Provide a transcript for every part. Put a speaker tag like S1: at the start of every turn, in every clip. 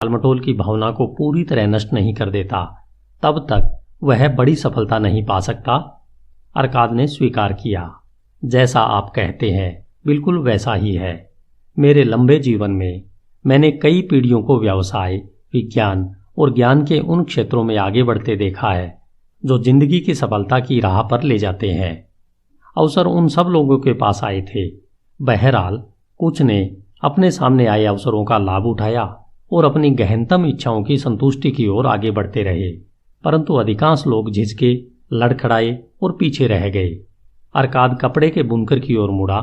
S1: टालमटोल की भावना को पूरी तरह नष्ट नहीं कर देता, तब तक वह बड़ी सफलता नहीं पा सकता। अरकाद ने स्वीकार किया, जैसा आप कहते हैं बिल्कुल वैसा ही है। मेरे लंबे जीवन में मैंने कई पीढ़ियों को व्यवसाय, विज्ञान और ज्ञान के उन क्षेत्रों में आगे बढ़ते देखा है जो जिंदगी की सफलता की राह पर ले जाते हैं। अवसर उन सब लोगों के पास आए थे। बहरहाल कुछ ने अपने सामने आए अवसरों का लाभ उठाया और अपनी गहनतम इच्छाओं की संतुष्टि की ओर आगे बढ़ते रहे, परंतु अधिकांश लोग झिझके, लड़खड़ाए और पीछे रह गए। अरकाद कपड़े के बुनकर की ओर मुड़ा।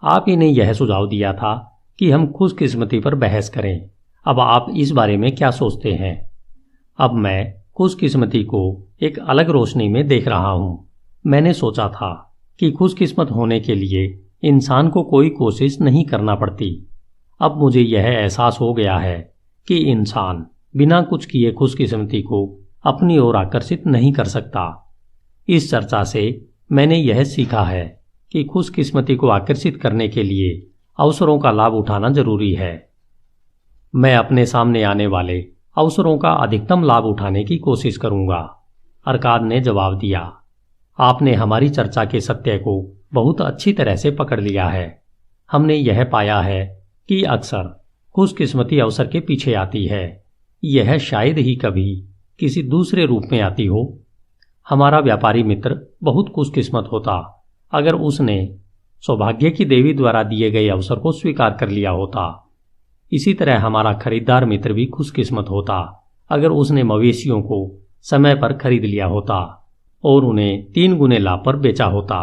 S1: आप ही ने यह सुझाव दिया था कि हम खुशकिस्मती पर बहस करें। अब आप इस बारे में क्या सोचते हैं? अब मैं खुशकिस्मती को एक अलग रोशनी में देख रहा हूं। मैंने सोचा था कि खुशकिस्मत होने के लिए इंसान को कोई कोशिश नहीं करना पड़ती। अब मुझे यह एहसास हो गया है कि इंसान बिना कुछ किए खुशकिस्मती को अपनी ओर आकर्षित नहीं कर सकता। इस चर्चा से मैंने यह सीखा है कि खुशकिस्मती को आकर्षित करने के लिए अवसरों का लाभ उठाना जरूरी है। मैं अपने सामने आने वाले अवसरों का अधिकतम लाभ उठाने की कोशिश करूंगा, अरकाद ने जवाब दिया। आपने हमारी चर्चा के सत्य को बहुत अच्छी तरह से पकड़ लिया है। हमने यह पाया है कि अक्सर खुशकिस्मती अवसर के पीछे आती है। यह शायद ही कभी किसी दूसरे रूप में आती हो। हमारा व्यापारी मित्र बहुत खुशकिस्मत होता अगर उसने सौभाग्य की देवी द्वारा दिए गए अवसर को स्वीकार कर लिया होता। इसी तरह हमारा खरीदार मित्र भी खुशकिस्मत होता अगर उसने मवेशियों को समय पर खरीद लिया होता और उन्हें 3 गुने लाभ पर बेचा होता।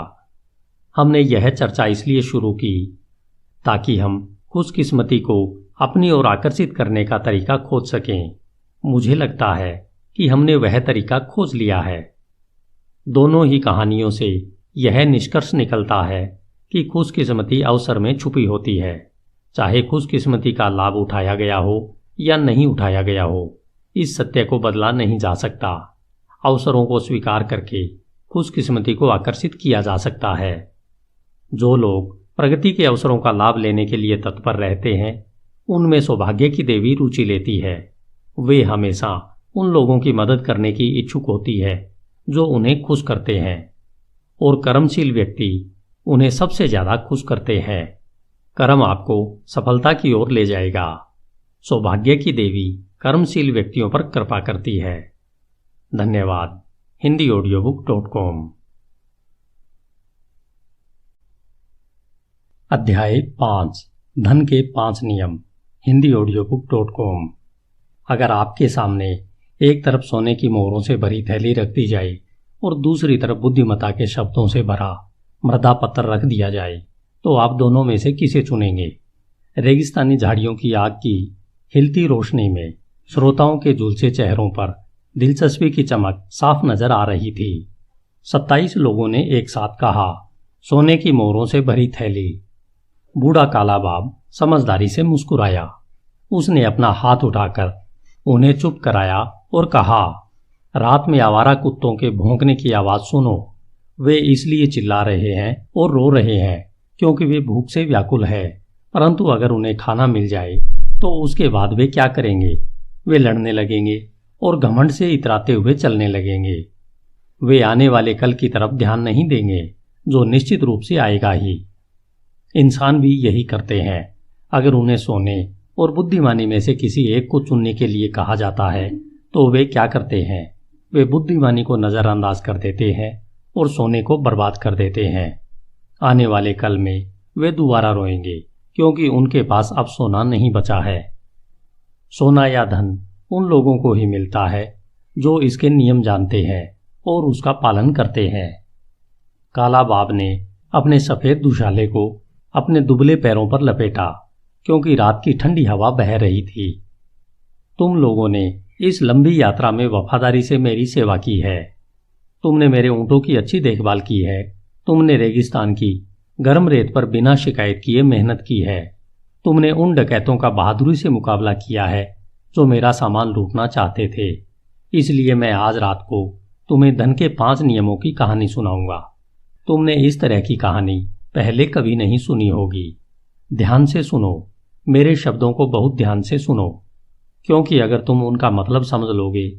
S1: हमने यह चर्चा इसलिए शुरू की ताकि हम खुशकिस्मती को अपनी ओर आकर्षित करने का तरीका खोज सकें। मुझे लगता है कि हमने वह तरीका खोज लिया है। दोनों ही कहानियों से यह निष्कर्ष निकलता है कि खुशकिस्मती अवसर में छुपी होती है। चाहे खुशकिस्मती का लाभ उठाया गया हो या नहीं उठाया गया हो, इस सत्य को बदला नहीं जा सकता। अवसरों को स्वीकार करके खुशकिस्मती को आकर्षित किया जा सकता है। जो लोग प्रगति के अवसरों का लाभ लेने के लिए तत्पर रहते हैं, उनमें सौभाग्य की देवी रुचि लेती है। वे हमेशा उन लोगों की मदद करने की इच्छुक होती है जो उन्हें खुश करते हैं, और कर्मशील व्यक्ति उन्हें सबसे ज्यादा खुश करते हैं। कर्म आपको सफलता की ओर ले जाएगा। सौभाग्य की देवी कर्मशील व्यक्तियों पर कृपा करती है। धन्यवाद। HindiAudiobook.com। अध्याय 5, धन के 5 नियम। HindiAudiobook.com। अगर आपके सामने एक तरफ सोने की मोहरों से भरी थैली रख दी जाए और दूसरी तरफ बुद्धिमत्ता के शब्दों से भरा मृदा पत्थर रख दिया जाए, तो आप दोनों में से किसे चुनेंगे? रेगिस्तानी झाड़ियों की आग की हिलती रोशनी में श्रोताओं के झुलसे चेहरों पर दिलचस्पी की चमक साफ नजर आ रही थी। 27 लोगों ने एक साथ कहा, सोने की मोहरों से भरी थैली। बूढ़ा काला बाब समझदारी से मुस्कुराया। उसने अपना हाथ उठाकर उन्हें चुप कराया और कहा, रात में आवारा कुत्तों के भौंकने की आवाज सुनो। वे इसलिए चिल्ला रहे हैं और रो रहे हैं क्योंकि वे भूख से व्याकुल है, परंतु अगर उन्हें खाना मिल जाए तो उसके बाद वे क्या करेंगे? वे लड़ने लगेंगे और घमंड से इतराते हुए चलने लगेंगे। वे आने वाले कल की तरफ ध्यान नहीं देंगे जो निश्चित रूप से आएगा ही। इंसान भी यही करते हैं। अगर उन्हें सोने और बुद्धिमानी में से किसी एक को चुनने के लिए कहा जाता है तो वे क्या करते हैं? वे बुद्धिमानी को नजरअंदाज कर देते हैं और सोने को बर्बाद कर देते हैं। आने वाले कल में वे दोबारा रोएंगे क्योंकि उनके पास अब सोना नहीं बचा है। सोना या धन उन लोगों को ही मिलता है जो इसके नियम जानते हैं और उसका पालन करते हैं। काला बाब ने अपने सफेद दुशाले को अपने दुबले पैरों पर लपेटा क्योंकि रात की ठंडी हवा बह रही थी। तुम लोगों ने इस लंबी यात्रा में वफादारी से मेरी सेवा की है। तुमने मेरे ऊंटों की अच्छी देखभाल की है। तुमने रेगिस्तान की गर्म रेत पर बिना शिकायत किए मेहनत की है। तुमने उन डकैतों का बहादुरी से मुकाबला किया है जो मेरा सामान लूटना चाहते थे। इसलिए मैं आज रात को तुम्हें धन के 5 नियमों की कहानी सुनाऊंगा। तुमने इस तरह की कहानी पहले कभी नहीं सुनी होगी। ध्यान से सुनो, मेरे शब्दों को बहुत ध्यान से सुनो। क्योंकि अगर तुम उनका मतलब समझ लोगे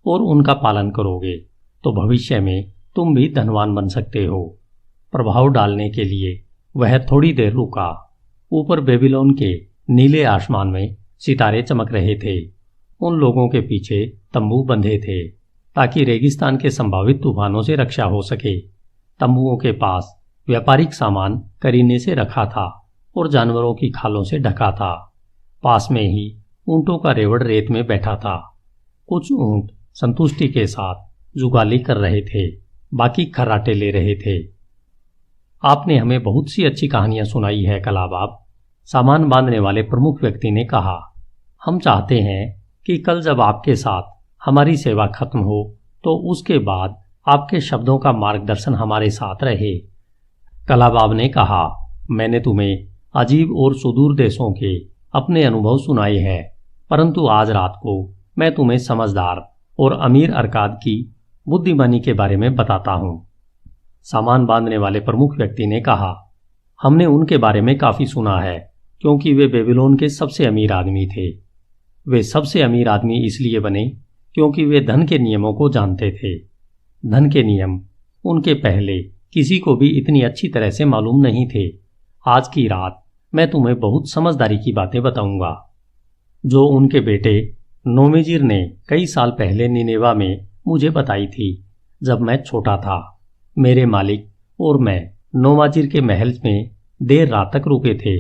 S1: और उनका पालन करोगे तो भविष्य में तुम भी धनवान बन सकते हो। प्रभाव डालने के लिए वह थोड़ी देर रुका। ऊपर बेबीलोन के नीले आसमान में सितारे चमक रहे थे। उन लोगों के पीछे तंबू बंधे थे ताकि रेगिस्तान के संभावित तूफानों से रक्षा हो सके। तंबुओं के पास व्यापारिक सामान करीने से रखा था और जानवरों की खालों से ढका था। पास में ही ऊंटों का रेवड़ रेत में बैठा था। कुछ ऊंट संतुष्टि के साथ जुगाली कर रहे थे, बाकी खर्राटे ले रहे थे। आपने हमें बहुत सी अच्छी कहानियां सुनाई है कलाबाब, सामान बांधने वाले प्रमुख व्यक्ति ने कहा। हम चाहते हैं कि कल जब आपके साथ हमारी सेवा खत्म हो तो उसके बाद आपके शब्दों का मार्गदर्शन हमारे साथ रहे। कलाबाब ने कहा, मैंने तुम्हें अजीब और सुदूर देशों के अपने अनुभव सुनाए हैं, परंतु आज रात को मैं तुम्हें समझदार और अमीर अरकाद की बुद्धिमानी के बारे में बताता हूं। सामान बांधने वाले प्रमुख व्यक्ति ने कहा, हमने उनके बारे में काफी सुना है क्योंकि वे बेबीलोन के सबसे अमीर आदमी थे। वे सबसे अमीर आदमी इसलिए बने क्योंकि वे धन के नियमों को जानते थे। धन के नियम उनके पहले किसी को भी इतनी अच्छी तरह से मालूम नहीं थे। आज की रात मैं तुम्हें बहुत समझदारी की बातें बताऊंगा जो उनके बेटे नोमेजीर ने कई साल पहले निनेवा में मुझे बताई थी। जब मैं छोटा था, मेरे मालिक और मैं नोमाजीर के महल में देर रात तक रुके थे।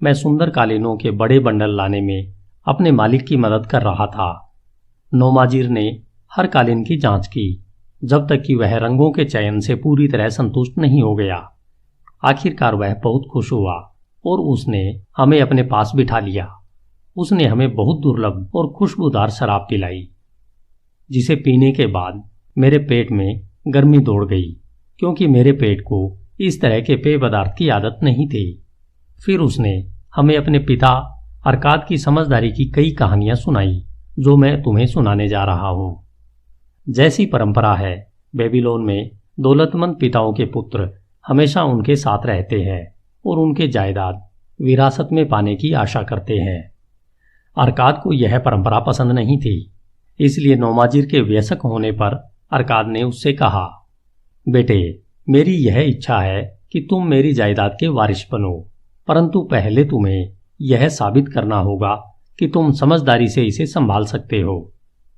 S1: मैं सुंदर कालीनों के बड़े बंडल लाने में अपने मालिक की मदद कर रहा था। नोमाजीर ने हर कालीन की जांच की जब तक कि वह रंगों के चयन से पूरी तरह संतुष्ट नहीं हो गया। आखिरकार वह बहुत खुश हुआ और उसने हमें अपने पास बिठा लिया। उसने हमें बहुत दुर्लभ और खुशबूदार शराब पिलाई, जिसे पीने के बाद मेरे पेट में गर्मी दौड़ गई क्योंकि मेरे पेट को इस तरह के पेय पदार्थ की आदत नहीं थी। फिर उसने हमें अपने पिता अरकाद की समझदारी की कई कहानियां सुनाई जो मैं तुम्हें सुनाने जा रहा हूं। जैसी परंपरा है, बेबीलोन में दौलतमंद पिताओं के पुत्र हमेशा उनके साथ रहते हैं और उनके जायदाद विरासत में पाने की आशा करते हैं। अरकाद को यह परंपरा पसंद नहीं थी, इसलिए नोमाजीर के वयस्क होने पर अरकाद ने उससे कहा, बेटे, मेरी यह इच्छा है कि तुम मेरी जायदाद के वारिस बनो, परंतु पहले तुम्हें यह साबित करना होगा कि तुम समझदारी से इसे संभाल सकते हो।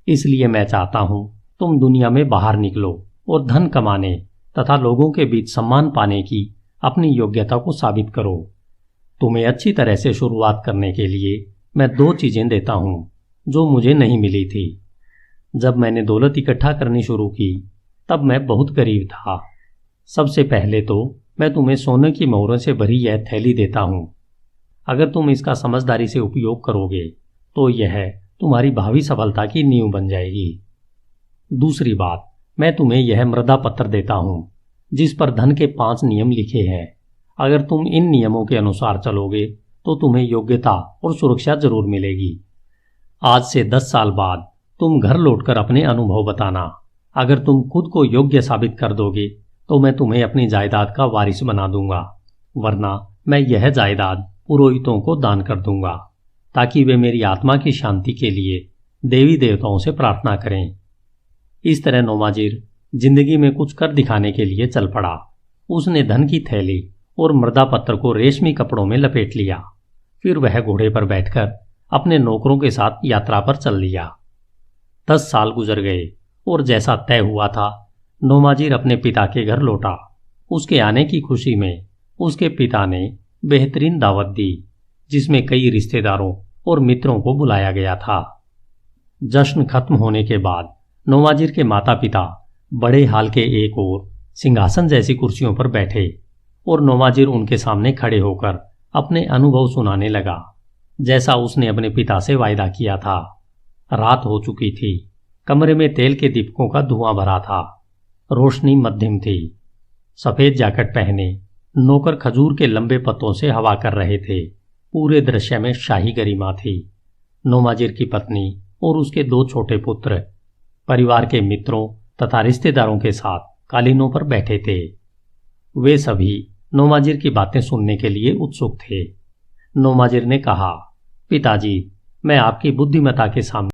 S1: इसलिए मैं चाहता हूं तुम दुनिया में बाहर निकलो और धन कमाने तथा लोगों के बीच सम्मान पाने की अपनी योग्यता को साबित करो। तुम्हें अच्छी तरह से शुरुआत करने के लिए मैं 2 चीजें देता हूं जो मुझे नहीं मिली थी। जब मैंने दौलत इकट्ठा करनी शुरू की तब मैं बहुत गरीब था। सबसे पहले तो मैं तुम्हें सोने की मोहरों से भरी यह थैली देता हूं। अगर तुम इसका समझदारी से उपयोग करोगे तो यह तुम्हारी भावी सफलता की नींव बन जाएगी। दूसरी बात, मैं तुम्हें यह मृदा पत्र देता हूं जिस पर धन के 5 नियम लिखे हैं। अगर तुम इन नियमों के अनुसार चलोगे तो तुम्हें योग्यता और सुरक्षा जरूर मिलेगी। आज से 10 साल बाद तुम घर लौटकर अपने अनुभव बताना। अगर तुम खुद को योग्य साबित कर दोगे तो मैं तुम्हें अपनी जायदाद का वारिस बना दूंगा, वरना मैं यह जायदाद पुरोहितों को दान कर दूंगा ताकि वे मेरी आत्मा की शांति के लिए देवी देवताओं से प्रार्थना करें। इस तरह नोमाजीर जिंदगी में कुछ कर दिखाने के लिए चल पड़ा। उसने धन की थैली और मृदा पत्र को रेशमी कपड़ों में लपेट लिया। फिर वह घोड़े पर बैठकर अपने नौकरों के साथ यात्रा पर चल दिया। 10 साल गुजर गए और जैसा तय हुआ था, नोमाजीर अपने पिता के घर लौटा। उसके आने की खुशी में उसके पिता ने बेहतरीन दावत दी जिसमें कई रिश्तेदारों और मित्रों को बुलाया गया था। जश्न खत्म होने के बाद नोमाजीर के माता पिता बड़े हाल के एक ओर सिंहासन जैसी कुर्सियों पर बैठे और नोमाजीर उनके सामने खड़े होकर अपने अनुभव सुनाने लगा जैसा उसने अपने पिता से वायदा किया था। रात हो चुकी थी। कमरे में तेल के दीपकों का धुआं भरा था। रोशनी मध्यम थी। सफेद जैकेट पहने नौकर खजूर के लंबे पत्तों से हवा कर रहे थे। पूरे दृश्य में शाही गरिमा थी। नोमाजीर की पत्नी और उसके 2 छोटे पुत्र परिवार के मित्रों तथा रिश्तेदारों के साथ कालीनों पर बैठे थे। वे सभी नोमाजीर की बातें सुनने के लिए उत्सुक थे। नोमाजीर ने कहा, पिताजी, मैं आपकी बुद्धिमत्ता के सामने